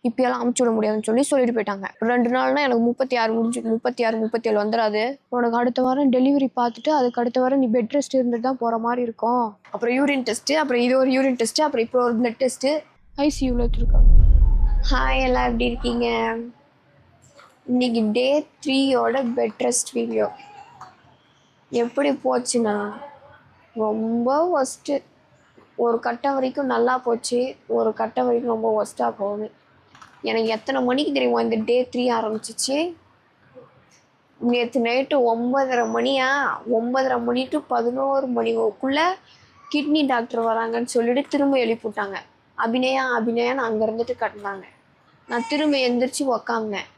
இப்பயெல்லாம் அமுச்சு விட முடியாதுன்னு சொல்லிட்டு போயிட்டாங்க. 2 நாள்னா எனக்கு 36 முடிஞ்சு 36, 37 வந்துடாது. உனக்கு அடுத்த வாரம் டெலிவரி பார்த்துட்டு அதுக்கு அடுத்த வாரம் நீ பெட் ரெஸ்ட் இருந்துட்டு தான் போற மாதிரி இருக்கும். அப்புறம் யூரின் டெஸ்ட், அப்புறம் இது ஒரு யூரின் டெஸ்ட், அப்புறம் இப்போ ஒரு பிளட் டெஸ்ட். ஐசியூல வச்சிருக்காங்க. ஹாய், எல்லாம் எப்படி இருக்கீங்க? இன்னைக்கு டே 3யோட பெட் ரெஸ்ட் வீடியோ. எப்படி போச்சுன்னா ரொம்ப ஒஸ்ட்டு. ஒரு கட்டம் வரைக்கும் நல்லா போச்சு, ஒரு கட்டம் வரைக்கும் ரொம்ப ஒஸ்ட்டாக போகுது. எனக்கு எத்தனை மணிக்கு தெரியுமா இந்த டே 3 ஆரம்பிச்சிச்சு? நேற்று நைட்டு 9:30 மணியா, 9:30 மணி டு 11 மணிக்குள்ளே கிட்னி டாக்டர் வராங்கன்னு சொல்லிட்டு திரும்ப எழுப்பிவிட்டாங்க. அபிநயான்னு அங்கே இருந்துட்டு கட்டினாங்க. நான் திரும்ப எந்திரிச்சு உக்காந்தேன்.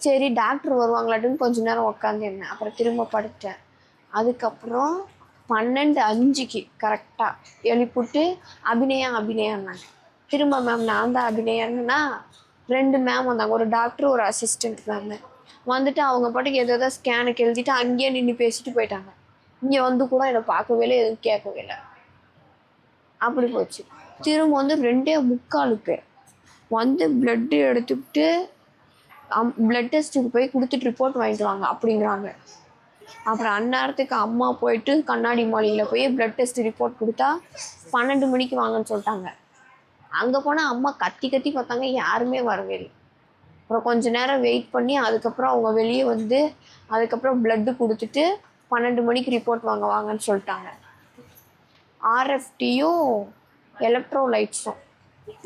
சரி டாக்டர் வருவாங்களாட்டுன்னு கொஞ்ச நேரம் உக்காந்துருந்தேன். அப்புறம் திரும்ப படுத்தேன். அதுக்கப்புறம் 12:05க்கு கரெக்டாக எழுப்பிவிட்டு அபிநயான்னாங்க. திரும்ப மேம் நான் தான் அபிநயான்னா 2 மேம் வந்தாங்க. ஒரு டாக்டர், ஒரு அசிஸ்டண்ட் மேம் வந்துட்டு அவங்க பாட்டுக்கு ஏதோ ஸ்கேனுக்கு எழுதிட்டு அங்கேயே நின்று பேசிட்டு போயிட்டாங்க. இங்கே வந்து கூட என்னை பார்க்கவே இல்லை, எதுவும் கேட்கவே இல்லை. அப்படி போச்சு. திரும்ப வந்து 2:45க்கு வந்து பிளட்டு எடுத்துக்கிட்டு பிளட் டெஸ்ட்டுக்கு போய் கொடுத்துட்டு ரிப்போர்ட் வாங்கிட்டு வாங்க அப்படிங்கிறாங்க. அப்புறம் அந்நேரத்துக்கு அம்மா போயிட்டு கண்ணாடி மாளிகையில் போய் பிளட் டெஸ்ட் ரிப்போர்ட் கொடுத்தா 12 மணிக்கு வாங்கன்னு சொல்லிட்டாங்க. அங்கே போனால் அம்மா கத்தி பார்த்தாங்க, யாருமே வரவே இல்லை. அப்புறம் கொஞ்ச நேரம் வெயிட் பண்ணி அதுக்கப்புறம் அவங்க வெளியே வந்து அதுக்கப்புறம் பிளட்டு கொடுத்துட்டு 12 மணிக்கு ரிப்போர்ட் வாங்கன்னு சொல்லிட்டாங்க. ஆர்எஃப்டியும் எலக்ட்ரோலைட்ஸும்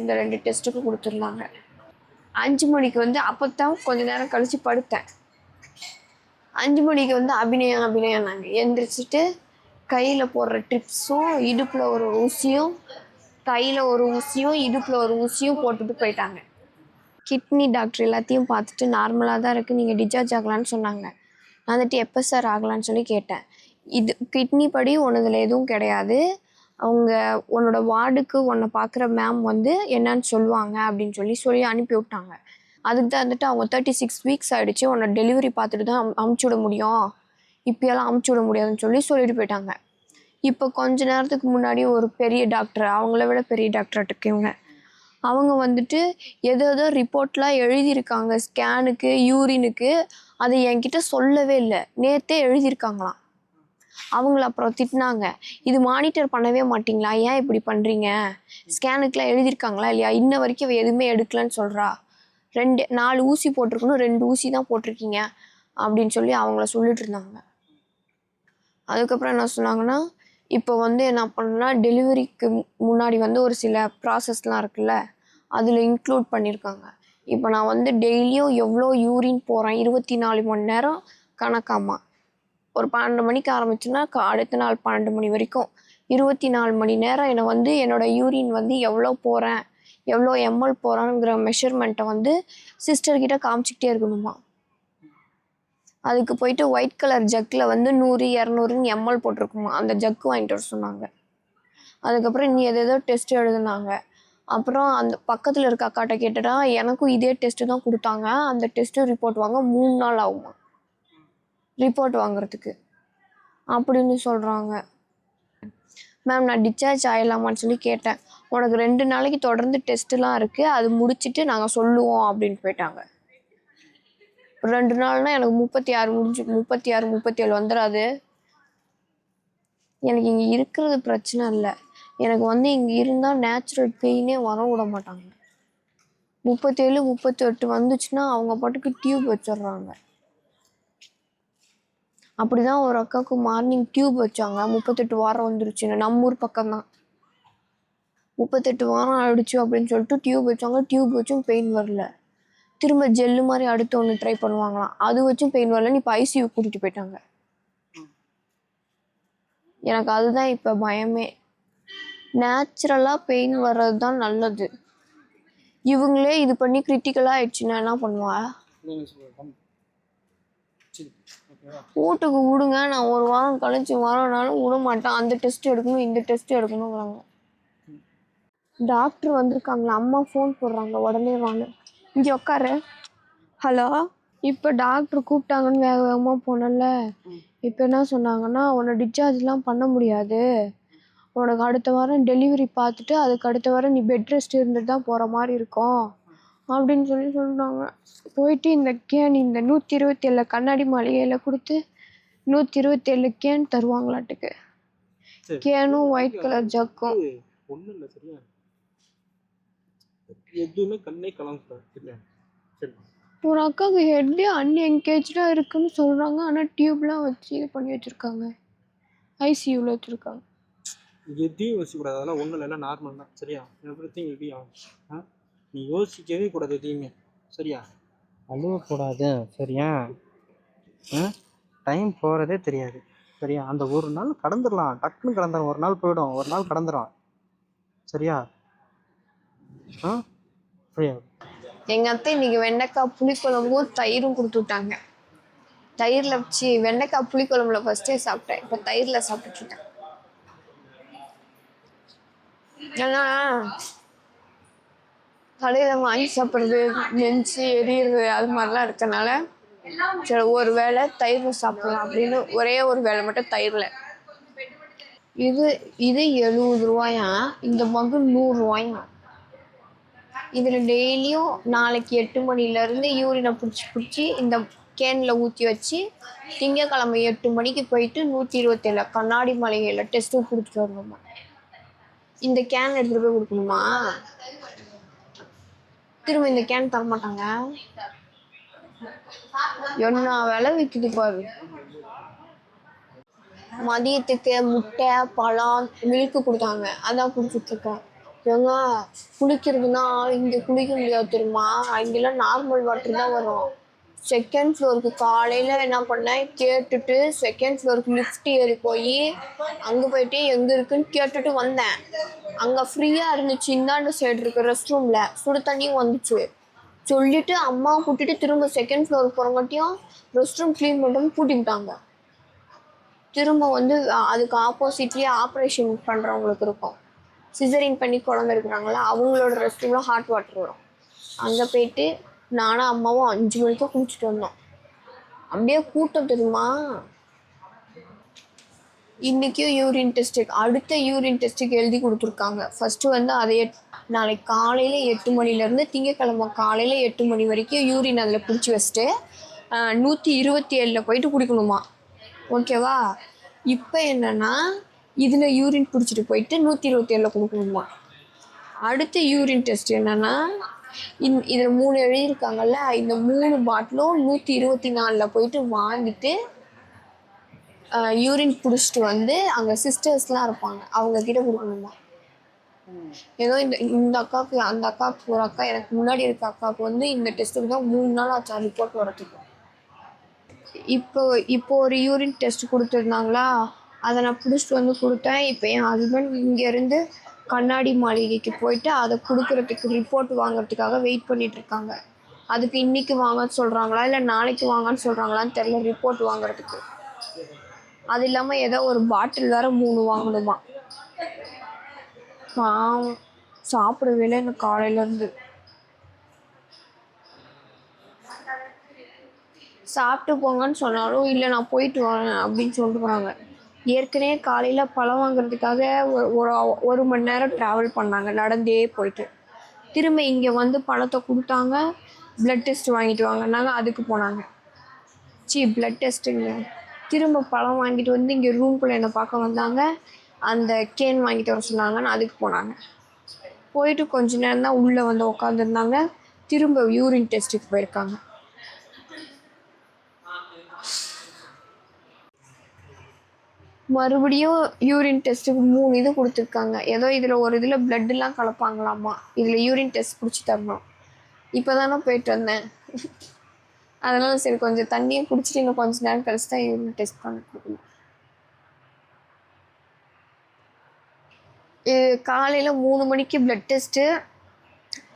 இந்த 2 டெஸ்ட்டுக்கு கொடுத்துருந்தாங்க. 5 மணிக்கு வந்து அப்போத்தான் கொஞ்ச நேரம் கழித்து படுத்தேன். 5 மணிக்கு வந்து அபிநயான்னாங்க. எந்திரிச்சிட்டு கையில் போடுற ட்ரிப்ஸும், இடுப்பில் ஒரு ஊசியும், கையில் ஒரு ஊசியும், இடுப்பில் ஒரு ஊசியும் போட்டுட்டு போயிட்டாங்க. கிட்னி டாக்டர் எல்லாத்தையும் பார்த்துட்டு நார்மலாக தான் இருக்குது, நீங்கள் டிஸ்சார்ஜ் ஆகலான்னு சொன்னாங்க. நான் வந்துட்டு எப்போ சார் ஆகலான்னு சொல்லி கேட்டேன். இது கிட்னி படி ஒன்றுதில் எதுவும் கிடையாது, அவங்க உன்னோட வார்டுக்கு உன்னை பார்க்குற மேம் வந்து என்னன்னு சொல்லுவாங்க அப்படின்னு சொல்லி அனுப்பி விட்டாங்க. அதுக்கு தான் வந்துட்டு அவங்க 36 வீக்ஸ் ஆகிடுச்சு, உன்னை டெலிவரி பார்த்துட்டு தான் அமுச்சு விட முடியும், இப்போயெல்லாம் அமுச்சு விட முடியாதுன்னு சொல்லிட்டு போயிட்டாங்க. இப்போ கொஞ்ச நேரத்துக்கு முன்னாடி ஒரு பெரிய டாக்டர், அவங்கள விட பெரிய டாக்டர்கிட்ட இவங்க அவங்க வந்துட்டு ஏதோ ரிப்போர்ட்லாம் எழுதியிருக்காங்க ஸ்கேனுக்கு, யூரினுக்கு. அதை என்கிட்ட சொல்லவே இல்லை, நேற்றே எழுதியிருக்காங்களாம். அவங்கள அப்புறம் திட்டினாங்க, இது மானிட்டர் பண்ணவே மாட்டிங்களா, ஏன் இப்படி பண்ணுறீங்க, ஸ்கேனுக்குலாம் எழுதியிருக்காங்களா இல்லையா, இன்ன வரைக்கும் எதுவுமே எடுக்கலன்னு சொல்கிறா, 4 ஊசி போட்டிருக்கணும், 2 ஊசி தான் போட்டிருக்கீங்க அப்படின்னு சொல்லி அவங்கள சொல்லிட்டு இருந்தாங்க. அதுக்கப்புறம் என்ன சொன்னாங்கன்னா, இப்போ வந்து என்ன பண்ணணும்னா டெலிவரிக்கு முன்னாடி வந்து ஒரு சில ப்ராசஸ்லாம் இருக்குல்ல, அதில் இன்க்ளூட் பண்ணியிருக்காங்க. இப்போ நான் வந்து டெய்லியும் எவ்வளோ யூரின் போகிறேன், 24 மணி நேரம் கணக்காமா. ஒரு 12 மணிக்கு ஆரம்பிச்சுன்னா அடுத்த நாள் 12 மணி வரைக்கும் 24 மணி நேரம் என்னை வந்து என்னோடய யூரின் வந்து எவ்வளோ போகிறேன், எவ்வளோ எம்எல் போகிறேங்கிற மெஷர்மெண்ட்டை வந்து சிஸ்டர்கிட்ட காமிச்சிக்கிட்டே இருக்கணுமா. அதுக்கு போயிட்டு ஒயிட் கலர் ஜக்கில் வந்து 100, 200 எம்எல் போட்டிருக்குமா, அந்த ஜக்கு வாங்கிட்டு வர சொன்னாங்க. அதுக்கப்புறம் இன்னும் ஏதேதோ டெஸ்ட் எழுதுனாங்க. அப்புறம் அந்த பக்கத்தில் இருக்க அக்காட்ட கேட்டடா, எனக்கும் இதே டெஸ்ட்டு தான் கொடுத்தாங்க, அந்த டெஸ்ட்டு ரிப்போர்ட் வாங்க 3 நாள் ஆகுமா ரிப்போர்ட் வாங்குறதுக்கு அப்படின்னு சொல்கிறாங்க. மேம் நான் டிஸ்சார்ஜ் ஆகிடலாமான்னு சொல்லி கேட்டேன். உனக்கு 2 நாளைக்கு தொடர்ந்து டெஸ்ட்டுலாம் இருக்குது, அது முடிச்சுட்டு நாங்கள் சொல்லுவோம் அப்படின்னு போயிட்டாங்க. 2 நாள்னால் எனக்கு 36 முடிஞ்சு 36, 37 வந்துடாது. எனக்கு இங்கே இருக்கிறது பிரச்சனை இல்லை, எனக்கு வந்து இங்கே இருந்தால் நேச்சுரல் பெயினே வர விட மாட்டாங்க. 37, 38 வந்துச்சுன்னா அவங்க பாட்டுக்கு டியூப் வச்சிடுறாங்க. அப்படி தான் ஒரு அக்காவுக்கு மார்னிங் டியூப் வச்சாங்க, 38 வாரம் வந்துருச்சுன்னு. நம்ம ஊர் பக்கம்தான் 38 வாரம் ஆயிடுச்சு அப்படின்னு சொல்லிட்டு டியூப் வச்சாங்க. டியூப் வச்சும் பெயின் வரல. திரும்ப ஜெல்லு மாதிரி அடுத்து ஒன்று ட்ரை பண்ணுவாங்களாம், அது வச்சும் பெயின் வரலன்னு இப்போ ஐசியூ கூட்டிகிட்டு போயிட்டாங்க. எனக்கு அதுதான் இப்போ பயமே. நேச்சுரலாக பெயின் வர்றது தான் நல்லது. இவங்களே இது பண்ணி கிரிட்டிக்கலாக ஆயிடுச்சுன்னா என்ன பண்ணுவா? வீட்டுக்கு விடுங்க, நான் ஒரு வாரம் கழிச்சு வரனாலும் விட மாட்டேன். அந்த டெஸ்ட் எடுக்கணும், இந்த டெஸ்ட் எடுக்கணுங்கிறாங்க. டாக்டர் வந்திருக்காங்களா, அம்மா ஃபோன் போடுறாங்க, உடனே வாங்க இங்கே உட்காரு. ஹலோ, இப்போ டாக்டர் கூப்பிட்டாங்கன்னு வேகமாக போனல. இப்போ என்ன சொன்னாங்கன்னா, உன்னை டிஸ்சார்ஜ்லாம் பண்ண முடியாது, உனக்கு அடுத்த வாரம் டெலிவரி பார்த்துட்டு அதுக்கு அடுத்த வாரம் நீ பெட் ரெஸ்ட் இருந்துட்டு தான் போகிற மாதிரி இருக்கும் அப்படின்னு சொல்லிட்டாங்க. போயிட்டு இந்த கேன் இந்த 127 கண்ணாடி மாளிகையில் கொடுத்து 127 கேன் தருவாங்களாட்டுக்கு. கேனும் ஒயிட் கலர் ஜக்கும். ஒன்றும் இல்லை சரியா, எதுவுமே கண்ணே கலங்க. ஒரு அக்காவுக்கு ஹெட்லேயே அன்என்கேஜாக இருக்குன்னு சொல்கிறாங்க. ஆனால் டியூப்லாம் வச்சு இது பண்ணி வச்சுருக்காங்க, ஐசியூவில் வச்சுருக்காங்க. எதையும் யோசிக்கக்கூடாது, அதெல்லாம் ஒன்றும் இல்லை, எல்லாம் நார்மல் தான் சரியா. Everything will be on. நீ யோசிக்கவே கூடாது எதையுமே சரியா, அழுவக்கூடாது சரியா. டைம் போகிறதே தெரியாது சரியா. அந்த ஒரு நாள் கடந்துடலாம், டக்குன்னு கடந்துடும். ஒரு நாள் போயிடும், ஒரு நாள் கடந்துடும் சரியா. புரியாது. எங்கள் அத்தை இன்னைக்கு வெண்டைக்காய் புளிக்குழம்பும் தயிரும் கொடுத்து விட்டாங்க. தயிரில் வச்சு வெண்டைக்காய் புளிக்குழம்புல ஃபஸ்ட்டே சாப்பிட்டேன், இப்போ தயிரில் சாப்பிட்டுருக்கேன். ஏன்னா கடையில் வாங்கி சாப்பிட்றது நெஞ்சு எரியுறது அது மாதிரிலாம் இருக்கனால சரி ஒரு வேளை தயிரில் சாப்பிடலாம் அப்படின்னு ஒரே ஒரு வேளை மட்டும் தயிரில். இது 70 ரூபாயா, இந்த மகு 100 ரூபாயா. இதில் டெய்லியும் நாளைக்கு 8 மணிலேருந்து யூரினை பிடிச்சி இந்த கேனில் ஊற்றி வச்சு திங்கக்கிழமை 8 மணிக்கு போயிட்டு 127 கண்ணாடி மாளிகையில் டெஸ்ட்டும் கொடுத்துட்டு வரணுமா. இந்த கேன் எடுத்துகிட்டு போய் கொடுக்கணுமா, திரும்ப இந்த கேன் தரமாட்டாங்க. என்ன விலை விற்குது பாரு. மதியத்துக்கு முட்டை பழம் மில்க்கு கொடுத்தாங்க, அதான் குடிச்சிட்ருக்கேன். ஏங்க குளிக்கிறதுனா இங்கே குளிக்க முடியாது தெரியுமா, அங்கெல்லாம் நார்மல் வாட்டர் தான் வரும். செகண்ட் ஃப்ளோருக்கு காலையில் என்ன பண்ணேன் கேட்டுட்டு செகண்ட் ஃப்ளோருக்கு லிஃப்ட் ஏறி போய் அங்கே போயிட்டு எங்கே இருக்குன்னு கேட்டுட்டு வந்தேன். அங்கே ஃப்ரீயாக இருந்துச்சு, இந்தாண்ட சைடு இருக்க ரெஸ்ட் ரூமில் சுடு தண்ணியும் வந்துச்சு. சொல்லிவிட்டு அம்மாவை கூட்டிகிட்டு திரும்ப செகண்ட் ஃப்ளோருக்கு போகிறங்காட்டியும் ரெஸ்ட் ரூம் க்ளீன் பண்ணுறோன்னு கூட்டிக்கிட்டாங்க. திரும்ப வந்து அதுக்கு ஆப்போசிட்லேயே ஆப்ரேஷன் பண்ணுறவங்களுக்கு இருக்கும், சிசரின் பண்ணி குழம்பு இருக்கிறாங்களா அவங்களோட ரெஸ்ட் ரூமில் ஹாட் வாட்டர் வரும். அங்கே போயிட்டு நானும் அம்மாவும் 5 மணிக்கு குளிச்சுட்டு வந்தோம். அப்படியே கூட்டம் தெரியுமா. இன்றைக்கும் யூரின் டெஸ்ட்டுக்கு அடுத்த யூரின் டெஸ்ட்டுக்கு எழுதி கொடுத்துருக்காங்க. ஃபஸ்ட்டு வந்து அதை நாளைக்கு காலையில் 8 மணிலேருந்து திங்கக்கிழமை காலையில் 8 மணி வரைக்கும் யூரின் அதில் பிடிச்சி வச்சுட்டு 127 போயிட்டு குடிக்கணுமா. ஓகேவா. இப்போ என்னென்னா இதில் யூரின் பிடிச்சிட்டு போயிட்டு 127 கொடுக்கணுமா. அடுத்த யூரின் டெஸ்ட் என்னென்னா இதில் 3 எழுதியிருக்காங்கல்ல, இந்த 3 பாட்டிலும் 124 போயிட்டு வாங்கிட்டு யூரின் பிடிச்சிட்டு வந்து அங்கே சிஸ்டர்ஸ்லாம் இருப்பாங்க அவங்கக்கிட்ட கொடுக்கணுமா. ஏதோ இந்த அக்காவுக்கு அந்த அக்காவுக்கு ஒரு அக்கா எனக்கு முன்னாடி இருக்க அக்காவுக்கு வந்து இந்த டெஸ்ட்டுக்கு தான் 3 நாள் ஆச்சா ரிப்போர்ட் வரதுக்கு. இப்போ ஒரு யூரின் டெஸ்ட் கொடுத்துருந்தாங்களா, அதை நான் பிடிச்சிட்டு வந்து கொடுத்தேன். இப்போ என் ஹஸ்பண்ட் இங்கேருந்து கண்ணாடி மாளிகைக்கு போயிட்டு அதை கொடுக்குறதுக்கு ரிப்போர்ட் வாங்குறதுக்காக வெயிட் பண்ணிகிட்ருக்காங்க. அதுக்கு இன்றைக்கி வாங்கன்னு சொல்கிறாங்களா இல்லை நாளைக்கு வாங்கன்னு சொல்கிறாங்களான்னு தெரில ரிப்போர்ட் வாங்குறதுக்கு. அது இல்லாமல் ஏதோ ஒரு பாட்டில் வேறு 3 வாங்கணுமா. சாப்பிடவே இல்லை எனக்கு காலையிலேருந்து. சாப்பிட்டு போங்கன்னு சொன்னாலும் இல்லை நான் போயிட்டு வரேன் அப்படின்னு சொல்லிட்டு போகிறாங்க. ஏற்கனவே காலையில் பழம் வாங்குறதுக்காக ஒரு மணி நேரம் ட்ராவல் பண்ணாங்க நடந்தே போயிட்டு. திரும்ப இங்கே வந்து பழத்தை கொடுத்தாங்க, ப்ளட் டெஸ்ட் வாங்கிட்டு வாங்கினாங்க, அதுக்கு போனாங்க. ப்ளட் டெஸ்ட்டுங்க. திரும்ப பழம் வாங்கிட்டு வந்து இங்கே ரூம்குள்ளே என்னை பார்க்க வந்தாங்க, அந்த கேன் வாங்கிட்டு வர சொன்னாங்கன்னு அதுக்கு போனாங்க. போயிட்டு கொஞ்ச நேரம் தான் உள்ளே வந்து உட்காந்துருந்தாங்க. திரும்ப யூரின் டெஸ்ட்டுக்கு போயிருக்காங்க. மறுபடியும் யூரின் டெஸ்ட்டுக்கு 3 இது கொடுத்துருக்காங்க. ஏதோ இதில் ஒரு இதில் ப்ளட்டெலாம் கலப்பாங்களாமா, இதில் யூரின் டெஸ்ட் பிடிச்சி தரணும். இப்போ தானே போயிட்டு வந்தேன், அதனால் சரி கொஞ்சம் தண்ணியை குடிச்சிட்டு இன்னும் கொஞ்சம் நேரம் கழிச்சு தான் யூரின் டெஸ்ட் பண்ண கொடுக்கணும். இது காலையில் 3 மணிக்கு ப்ளட் டெஸ்ட்டு,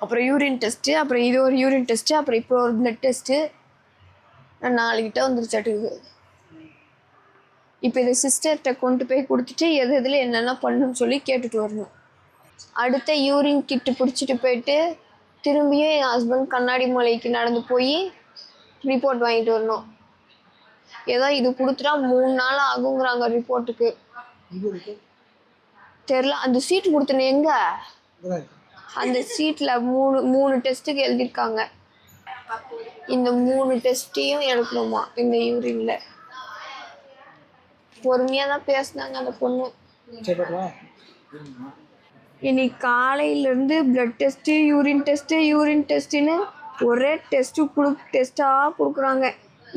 அப்புறம் யூரின் டெஸ்ட்டு, அப்புறம் இது ஒரு யூரின் டெஸ்ட்டு, அப்புறம் இப்போ ஒரு ப்ளட் டெஸ்ட்டு. நான் 4 கிட்ட வந்துருச்சாட்டுக்கு. இப்போ இதை சிஸ்டர்கிட்ட கொண்டு போய் கொடுத்துட்டு எதில் என்னென்ன பண்ணணும்னு சொல்லி கேட்டுட்டு வரணும். அடுத்த யூரின் கிட்டு பிடிச்சிட்டு போயிட்டு திரும்பியும் என் ஹஸ்பண்ட் கண்ணாடி மாளிகைக்கு நடந்து போய் ரிப்போர்ட் வாங்கிட்டு வரணும். ஏதோ இது கொடுத்துட்டா 3 நாள் ஆகுங்கிறாங்க ரிப்போர்ட்டுக்கு. தெரில, அந்த சீட்டு கொடுத்தனே எங்க அந்த சீட்டில் மூணு மூணு டெஸ்ட்டுக்கு எழுதியிருக்காங்க. இந்த 3 டெஸ்ட்டையும் எடுக்கணுமா இந்த யூரின்ல. பொறுமையாக தான் பேசுனாங்க அந்த பொண்ணு. இன்னைக்கு காலையிலேருந்து பிளட் டெஸ்ட்டு, யூரின் டெஸ்ட்டுன்னு ஒரே டெஸ்ட்டாக கொடுக்குறாங்க.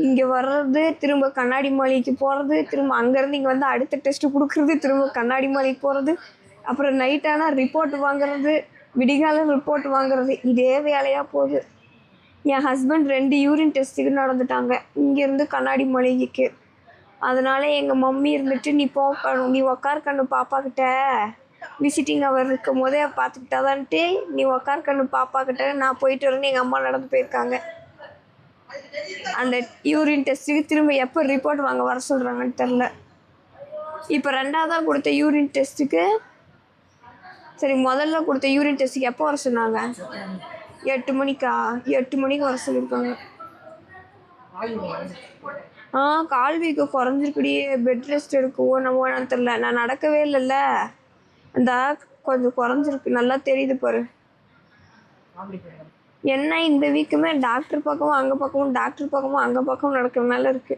இங்கே வர்றது, திரும்ப கண்ணாடி மாளிகைக்கு போகிறது, திரும்ப அங்கேருந்து இங்கே வந்து அடுத்த டெஸ்ட்டு கொடுக்குறது, திரும்ப கண்ணாடி மாளிகைக்கு போகிறது, அப்புறம் நைட் ஆனால் ரிப்போர்ட் வாங்குறது, விடிகாலம் ரிப்போர்ட் வாங்குறது, இதே வேலையாக போகுது. என் ஹஸ்பண்ட் 2 யூரின் டெஸ்ட்டுக்கு நடந்துட்டாங்க இங்கேருந்து கண்ணாடி மாளிகைக்கு. அதனால எங்கள் மம்மி இருந்துட்டு நீ உக்கார் கண்ணு பாப்பாக்கிட்ட, விசிட்டிங் அவர் இருக்கும் போதே பார்த்துக்கிட்டாதான்ட்டு நீ உக்கார் கண்ணு பாப்பாக்கிட்ட, நான் போயிட்டு வரேன்னு எங்கள் அம்மா நடந்து போயிருக்காங்க. அந்த யூரின் டெஸ்ட்டுக்கு திரும்ப எப்போ ரிப்போர்ட் வாங்க வர சொல்கிறாங்கன்னு தெரில. இப்போ 2ஆவதாக கொடுத்த யூரின் டெஸ்ட்டுக்கு, சரி முதல்ல கொடுத்த யூரின் டெஸ்ட்டுக்கு எப்போ வர சொன்னாங்க? 8 மணிக்கா? 8 மணிக்கு வர சொல்லியிருக்காங்க. கால் வீக்கம் குறைஞ்சிருக்குடி. பெட் ரெஸ்ட் எடுக்கவோ நம்ம என்னன்னு தெரில. நான் நடக்கவே இல்லைல்ல, அந்த கொஞ்சம் குறைஞ்சிருக்கு, நல்லா தெரியுது பாரு. என்ன இந்த வீக்குமே டாக்டர் பக்கமும் அங்கே பக்கமும், டாக்டர் பக்கமும் அங்கே பக்கமும் நடக்கிறதுனால இருக்கு.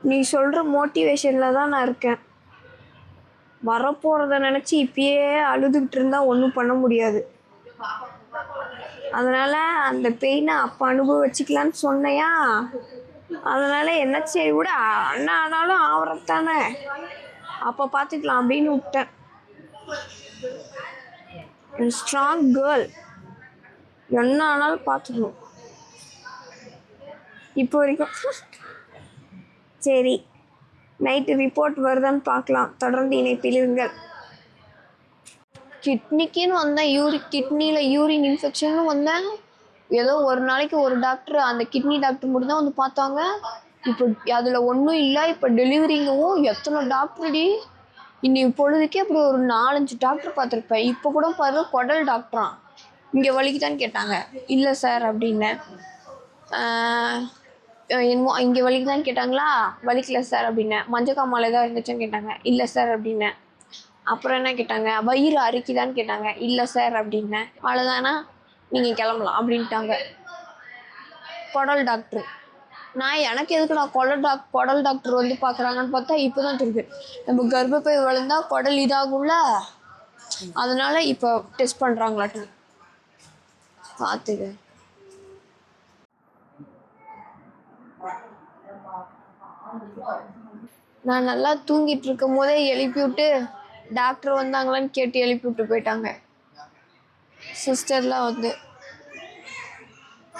நீ சொல்கிற மோட்டிவேஷனில் தான் நான் இருக்கேன். வரப்போகிறத நினச்சி இப்பயே அழுதுகிட்டு இருந்தால் ஒன்றும் பண்ண முடியாது. அதனால் அந்த பெயினை அப்போ அனுபவிச்சுக்கலான்னு சொன்னையா, அதனால் என்ன சரி விட, அண்ணா ஆனாலும் ஆவறத்தானே, அப்போ பார்த்துக்கலாம் அப்படின்னு விட்டேன். ஸ்ட்ராங் கேர்ள், என்ன ஆனாலும் பார்த்துக்கணும் இப்போ வரைக்கும். சரி, நைட்டு ரிப்போர்ட் வருதான்னு பார்க்கலாம். தொடர்ந்து இணைப்பில் இருங்கள். கிட்னிக்குன்னு வந்தேன், கிட்னியில் யூரின் இன்ஃபெக்ஷன்னு வந்தேன். ஏதோ ஒரு நாளைக்கு ஒரு டாக்டர், அந்த கிட்னி டாக்டர் மட்டும் தான் வந்து பார்த்தாங்க. இப்போ அதில் ஒன்றும் இல்லை. இப்போ டெலிவரிங்கவும் எத்தனை டாக்டர்டி, இன்னைக்கு பொழுதுக்கே அப்படி ஒரு 4-5 டாக்டர் பார்த்துருப்பேன். இப்போ கூட பாரு, குடல் டாக்டரான். இங்கே வலிக்குதான்னு கேட்டாங்க, இல்லை சார் அப்படின்னேன். என்னமோ இங்கே வலிக்குதான்னு கேட்டாங்களா, வலிக்கல சார் அப்படின்னேன். மஞ்சக்காமாலை ஏதாவது இருந்துச்சுன்னு கேட்டாங்க, இல்லை சார் அப்படின்னேன். அப்புறம் என்ன கேட்டாங்க, வயிறு அரிக்குதான்னு கேட்டாங்க, இல்லை சார் அப்படின்னேன். அவ்வளோதானா, நீங்கள் கிளம்பலாம் அப்படின்ட்டாங்க குடல் டாக்டர். நான் எனக்கு எதுக்குடா குடல் டாக்டர் வந்து பார்க்குறாங்கன்னு பார்த்தா இப்போ தான் தெரியுது, நம்ம கர்ப்பப்பை வளர்ந்தா குடல் இதாகும்ல, அதனால இப்போ டெஸ்ட் பண்ணுறாங்களாட்டு. பார்த்துக்க. நான் நல்லா தூங்கிட்டு இருக்கும் போதே எழுப்பி விட்டு, டாக்டர் வந்தாங்களான்னு கேட்டு எழுப்பி விட்டு போயிட்டாங்க சிஸ்டர்லாம் வந்து.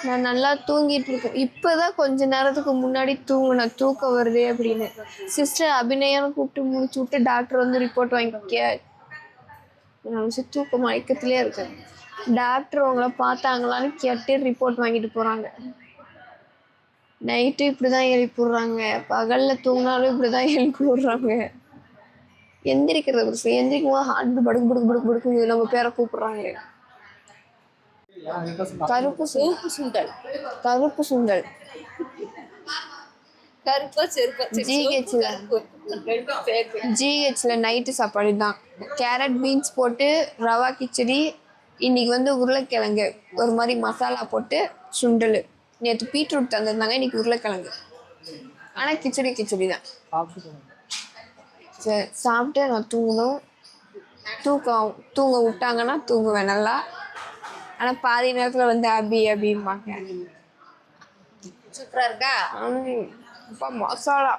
நான் நல்லா தூங்கிட்டு இருக்கேன். இப்போ தான் கொஞ்ச நேரத்துக்கு முன்னாடி தூங்கினேன், தூக்கம் வருது அப்படின்னு. சிஸ்டர் அபிநயான்னு கூப்பிட்டு முடிச்சு விட்டு டாக்டர் வந்து ரிப்போர்ட் வாங்கிக்க. நான் தூக்க மயக்கத்திலே இருக்கேன். டாக்டர் உங்களை பார்த்தாங்களான்னு கேட்டு ரிப்போர்ட் வாங்கிட்டு போகிறாங்க. நைட்டு இப்படி தான் எழுப்பி விட்றாங்க, பகலில் தூங்கினாலும் இப்படி தான் எழுப்பி விட்றாங்க. எந்திரிக்கிறது எந்திரிக்கும் போது ஹார்ட் படுக்கு படுக்கு படுக்கு படுக்கு நம்ம பேரை கூப்பிட்றாங்க. கருப்பு சுண்டல் ஜிஹெச்ல நைட்டு சாப்பாடு தான். கேரட் பீன்ஸ் போட்டு ரவா கிச்சடி, இன்னைக்கு வந்து உருளைக்கிழங்கு ஒரு மாதிரி மசாலா போட்டு சுண்டல். நேற்று பீட்ரூட் தந்துருந்தாங்க, இன்னைக்கு உருளைக்கிழங்கு. ஆனால் கிச்சடி தான். சரி, சாப்பிட்டு நான் தூங்கணும். தூங்க விட்டாங்கன்னா தூங்குவேன் நல்லா. ஆனால் பாதி நேரத்தில் வந்து அப்படிம்பாங்க. சூப்பராக இருக்கா? இப்போ மசாலா.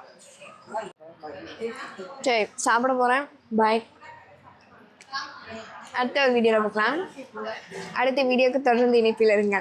சரி, சாப்பிட போகிறேன். பாய். அடுத்த வீடியோவில் பார்க்கலாம். அடுத்த வீடியோக்கு தொடர்ந்து இணைப்பில் இருங்க.